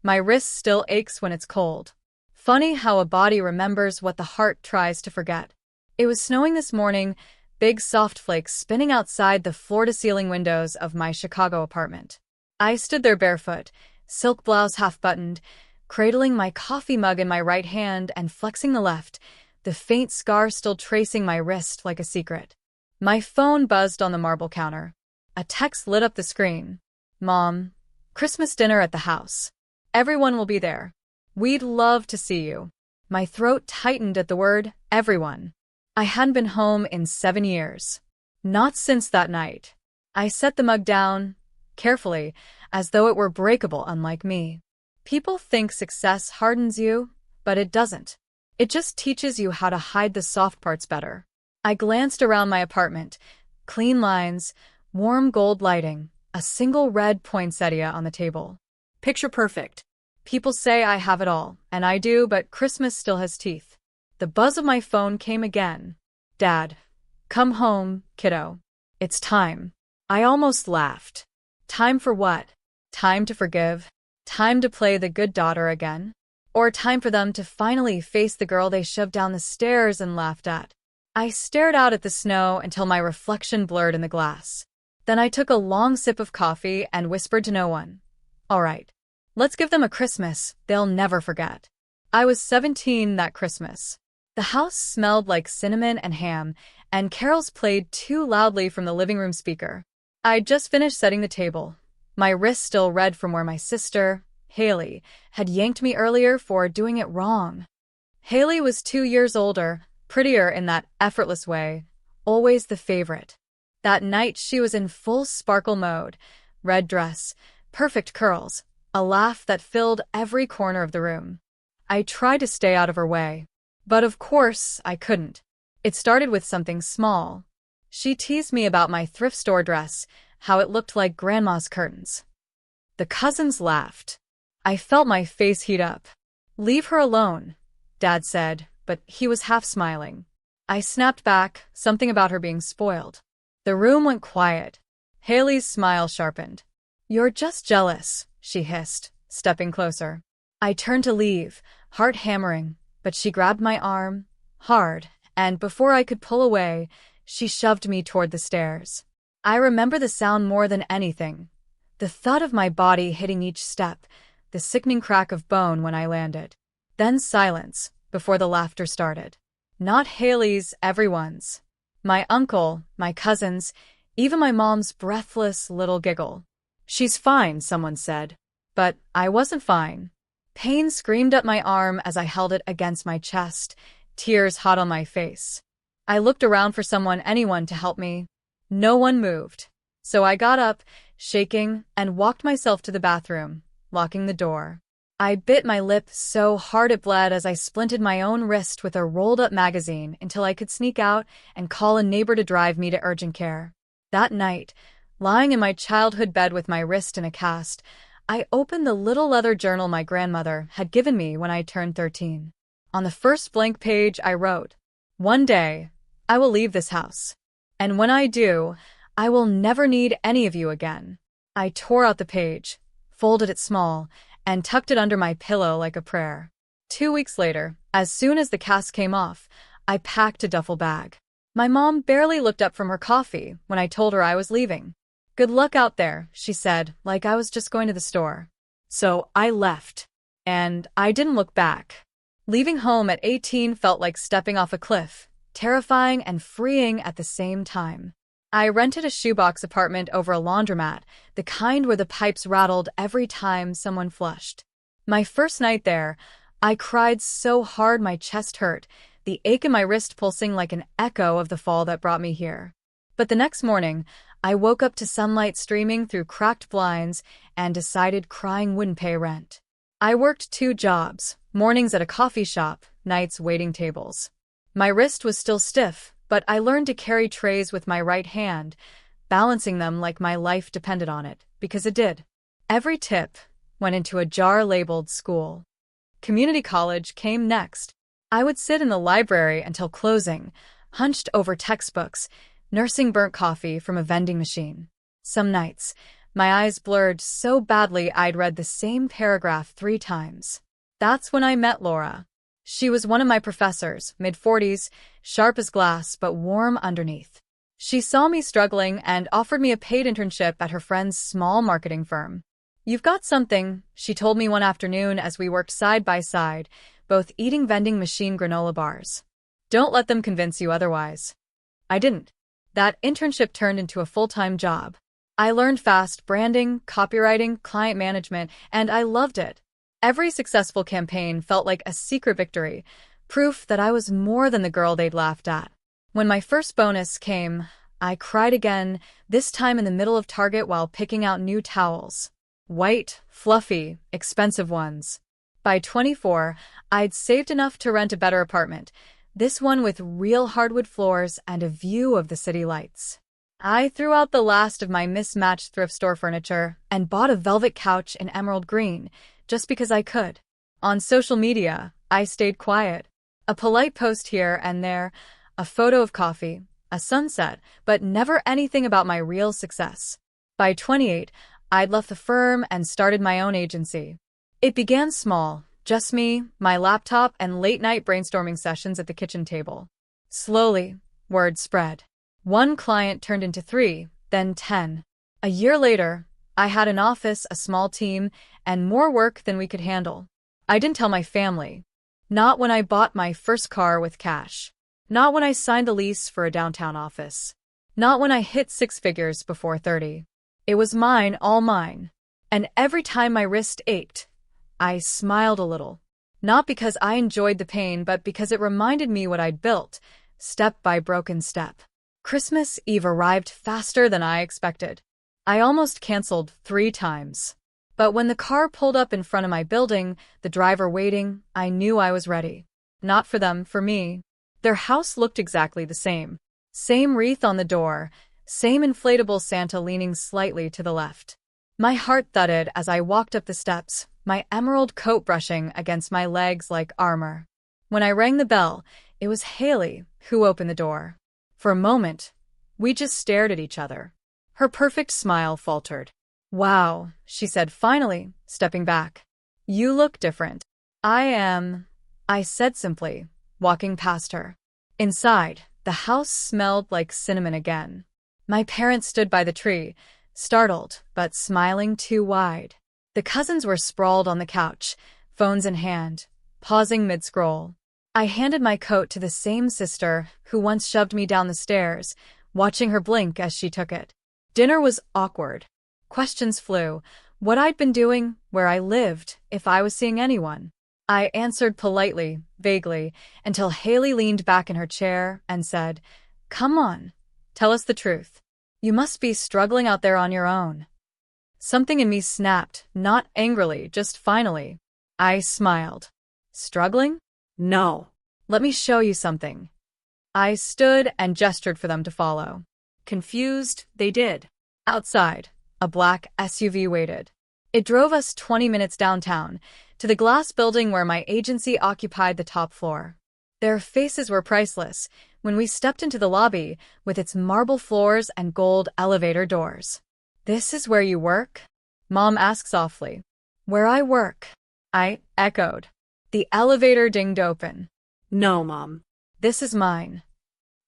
My wrist still aches when it's cold. Funny how a body remembers what the heart tries to forget. It was snowing this morning, big soft flakes spinning outside the floor-to-ceiling windows of my Chicago apartment. I stood there barefoot, silk blouse half-buttoned, cradling my coffee mug in my right hand and flexing the left, the faint scar still tracing my wrist like a secret. My phone buzzed on the marble counter. A text lit up the screen. "Mom, Christmas dinner at the house. Everyone will be there. We'd love to see you." My throat tightened at the word, everyone. I hadn't been home in 7 years. Not since that night. I set the mug down, carefully, as though it were breakable, unlike me. People think success hardens you, but it doesn't. It just teaches you how to hide the soft parts better. I glanced around my apartment. Clean lines, warm gold lighting, a single red poinsettia on the table. Picture perfect. People say I have it all, and I do, but Christmas still has teeth. The buzz of my phone came again. "Dad, come home, kiddo. It's time." I almost laughed. Time for what? Time to forgive? Time to play the good daughter again? Or time for them to finally face the girl they shoved down the stairs and laughed at? I stared out at the snow until my reflection blurred in the glass. Then I took a long sip of coffee and whispered to no one. "All right. Let's give them a Christmas they'll never forget." I was 17 that Christmas. The house smelled like cinnamon and ham, and carols played too loudly from the living room speaker. I'd just finished setting the table, my wrist still red from where my sister, Haley, had yanked me earlier for doing it wrong. Haley was 2 years older, prettier in that effortless way, always the favorite. That night she was in full sparkle mode, red dress, perfect curls, a laugh that filled every corner of the room. I tried to stay out of her way, but of course I couldn't. It started with something small. She teased me about my thrift store dress, how it looked like Grandma's curtains. The cousins laughed. I felt my face heat up. "Leave her alone," Dad said, but he was half smiling. I snapped back, something about her being spoiled. The room went quiet. Haley's smile sharpened. "You're just jealous," she hissed, stepping closer. I turned to leave, heart hammering, but she grabbed my arm, hard, and before I could pull away, she shoved me toward the stairs. I remember the sound more than anything. The thud of my body hitting each step, the sickening crack of bone when I landed. Then silence, before the laughter started. Not Haley's, everyone's. My uncle, my cousins, even my mom's breathless little giggle. "She's fine," someone said. But I wasn't fine. Pain screamed up my arm as I held it against my chest, tears hot on my face. I looked around for anyone to help me. No one moved. So I got up, shaking, and walked myself to the bathroom, locking the door. I bit my lip so hard it bled as I splinted my own wrist with a rolled-up magazine until I could sneak out and call a neighbor to drive me to urgent care. That night, lying in my childhood bed with my wrist in a cast, I opened the little leather journal my grandmother had given me when I turned 13. On the first blank page, I wrote, "One day, I will leave this house. And when I do, I will never need any of you again." I tore out the page, folded it small, and tucked it under my pillow like a prayer. 2 weeks later, as soon as the cast came off, I packed a duffel bag. My mom barely looked up from her coffee when I told her I was leaving. "Good luck out there," she said, like I was just going to the store. So I left. And I didn't look back. Leaving home at 18 felt like stepping off a cliff, terrifying and freeing at the same time. I rented a shoebox apartment over a laundromat, the kind where the pipes rattled every time someone flushed. My first night there, I cried so hard my chest hurt, the ache in my wrist pulsing like an echo of the fall that brought me here. But the next morning, I woke up to sunlight streaming through cracked blinds and decided crying wouldn't pay rent. I worked 2 jobs, mornings at a coffee shop, nights waiting tables. My wrist was still stiff, but I learned to carry trays with my right hand, balancing them like my life depended on it, because it did. Every tip went into a jar labeled school. Community college came next. I would sit in the library until closing, hunched over textbooks, nursing burnt coffee from a vending machine. Some nights, My eyes blurred so badly I'd read the same paragraph 3 times. That's when I met Laura. She was one of my professors, mid-40s, sharp as glass but warm underneath. She saw me struggling and offered me a paid internship at her friend's small marketing firm. "You've got something," she told me one afternoon as we worked side by side, both eating vending machine granola bars. "Don't let them convince you otherwise." I didn't. That internship turned into a full-time job. I learned fast branding, copywriting, client management, and I loved it. Every successful campaign felt like a secret victory, proof that I was more than the girl they'd laughed at. When my first bonus came, I cried again, this time in the middle of Target while picking out new towels. White, fluffy, expensive ones. By 24, I'd saved enough to rent a better apartment, this one with real hardwood floors and a view of the city lights. I threw out the last of my mismatched thrift store furniture and bought a velvet couch in emerald green, just because I could. On social media, I stayed quiet. A polite post here and there, a photo of coffee, a sunset, but never anything about my real success. By 28, I'd left the firm and started my own agency. It began small, just me, my laptop, and late-night brainstorming sessions at the kitchen table. Slowly, word spread. One client turned into 3, then 10. A year later, I had an office, a small team, and more work than we could handle. I didn't tell my family. Not when I bought my first car with cash. Not when I signed the lease for a downtown office. Not when I hit 6 figures before 30. It was mine, all mine. And every time my wrist ached, I smiled a little. Not because I enjoyed the pain, but because it reminded me what I'd built, step by broken step. Christmas Eve arrived faster than I expected. I almost canceled 3 times. But when the car pulled up in front of my building, the driver waiting, I knew I was ready. Not for them, for me. Their house looked exactly the same. Same wreath on the door, same inflatable Santa leaning slightly to the left. My heart thudded as I walked up the steps, my emerald coat brushing against my legs like armor. When I rang the bell, it was Haley who opened the door. For a moment, we just stared at each other. Her perfect smile faltered. "Wow," she said finally, stepping back. "You look different." I said simply, walking past her. Inside, the house smelled like cinnamon again. My parents stood by the tree, startled but smiling too wide. The cousins were sprawled on the couch, phones in hand, pausing mid-scroll. I handed my coat to the same sister who once shoved me down the stairs, watching her blink as she took it. Dinner was awkward. Questions flew. What I'd been doing, where I lived, if I was seeing anyone. I answered politely, vaguely, until Haley leaned back in her chair and said, "Come on, tell us the truth. You must be struggling out there on your own." Something in me snapped, not angrily, just finally. I smiled. "Struggling? No. Let me show you something." I stood and gestured for them to follow. Confused, they did. Outside, a black SUV waited. It drove us 20 minutes downtown, to the glass building where my agency occupied the top floor. Their faces were priceless when we stepped into the lobby with its marble floors and gold elevator doors. "This is where you work?" Mom asked softly. "Where I work," I echoed. The elevator dinged open. "No, Mom. This is mine."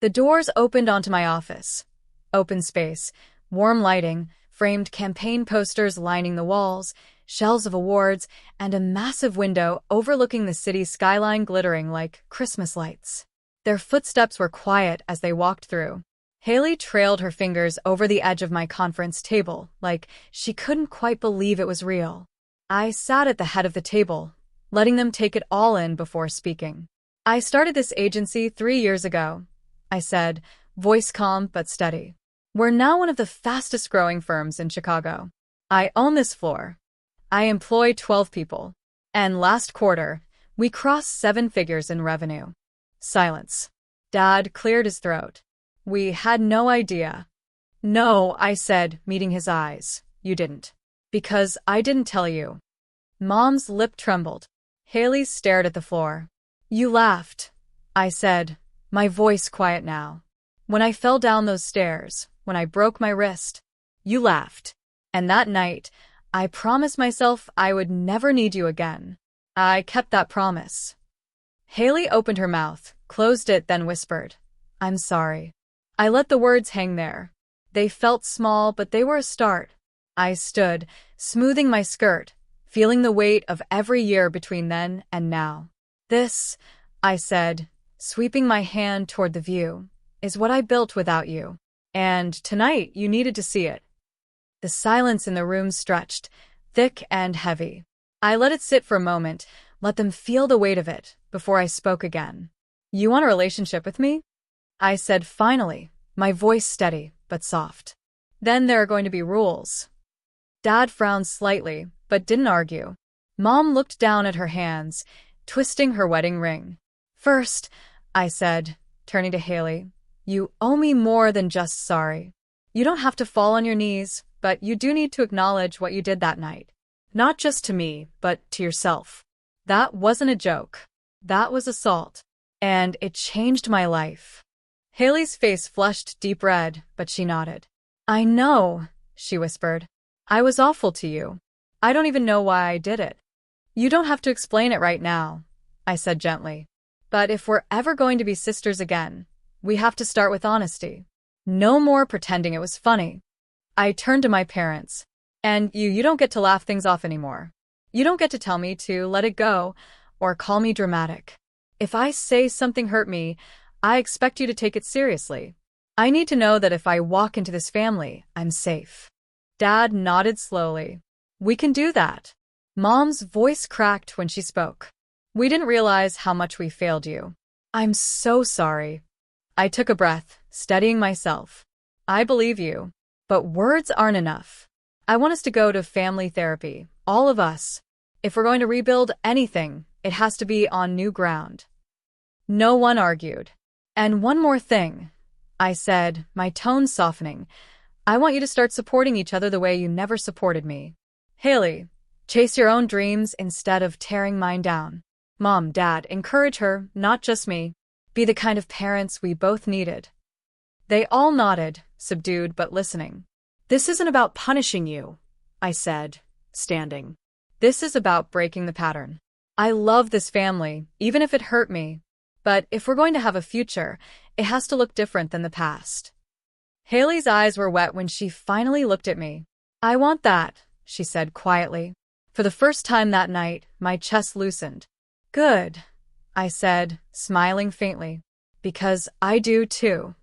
The doors opened onto my office. Open space, warm lighting, framed campaign posters lining the walls, shelves of awards, and a massive window overlooking the city skyline glittering like Christmas lights. Their footsteps were quiet as they walked through. Haley trailed her fingers over the edge of my conference table, like she couldn't quite believe it was real. I sat at the head of the table, letting them take it all in before speaking. "I started this agency 3 years ago," I said, voice calm but steady. "We're now one of the fastest growing firms in Chicago. I own this floor. I employ 12 people. And last quarter, we crossed 7 figures in revenue." Silence. Dad cleared his throat. "We had no idea." "No," I said, meeting his eyes. "You didn't. Because I didn't tell you." Mom's lip trembled. Haley stared at the floor. "You laughed," I said, my voice quiet now. "When I fell down those stairs, when I broke my wrist, you laughed." And that night, I promised myself I would never need you again. I kept that promise. Haley opened her mouth, closed it, then whispered, "I'm sorry." I let the words hang there. They felt small, but they were a start. I stood, smoothing my skirt, feeling the weight of every year between then and now. "This," I said, sweeping my hand toward the view, "is what I built without you. And tonight you needed to see it." The silence in the room stretched, thick and heavy. I let it sit for a moment, let them feel the weight of it, before I spoke again. "You want a relationship with me?" I said finally, my voice steady but soft. "Then there are going to be rules." Dad frowned slightly, but didn't argue. Mom looked down at her hands, twisting her wedding ring. "First," I said, turning to Haley, "you owe me more than just sorry. You don't have to fall on your knees, but you do need to acknowledge what you did that night. Not just to me, but to yourself. That wasn't a joke. That was assault. And it changed my life." Haley's face flushed deep red, but she nodded. "I know," she whispered. "I was awful to you. I don't even know why I did it." "You don't have to explain it right now," I said gently. "But if we're ever going to be sisters again, we have to start with honesty. No more pretending it was funny." I turned to my parents. "And you don't get to laugh things off anymore. You don't get to tell me to let it go or call me dramatic. If I say something hurt me, I expect you to take it seriously. I need to know that if I walk into this family, I'm safe." Dad nodded slowly. "We can do that." Mom's voice cracked when she spoke. "We didn't realize how much we failed you. I'm so sorry." I took a breath, steadying myself. "I believe you. But words aren't enough. I want us to go to family therapy, all of us. If we're going to rebuild anything, it has to be on new ground." No one argued. "And one more thing," I said, my tone softening. "I want you to start supporting each other the way you never supported me. Haley, chase your own dreams instead of tearing mine down. Mom, Dad, encourage her, not just me. Be the kind of parents we both needed." They all nodded, subdued but listening. "This isn't about punishing you," I said, standing. "This is about breaking the pattern. I love this family, even if it hurt me. But if we're going to have a future, it has to look different than the past." Haley's eyes were wet when she finally looked at me. "I want that," she said quietly. For the first time that night, my chest loosened. "Good," I said, smiling faintly. "Because I do too."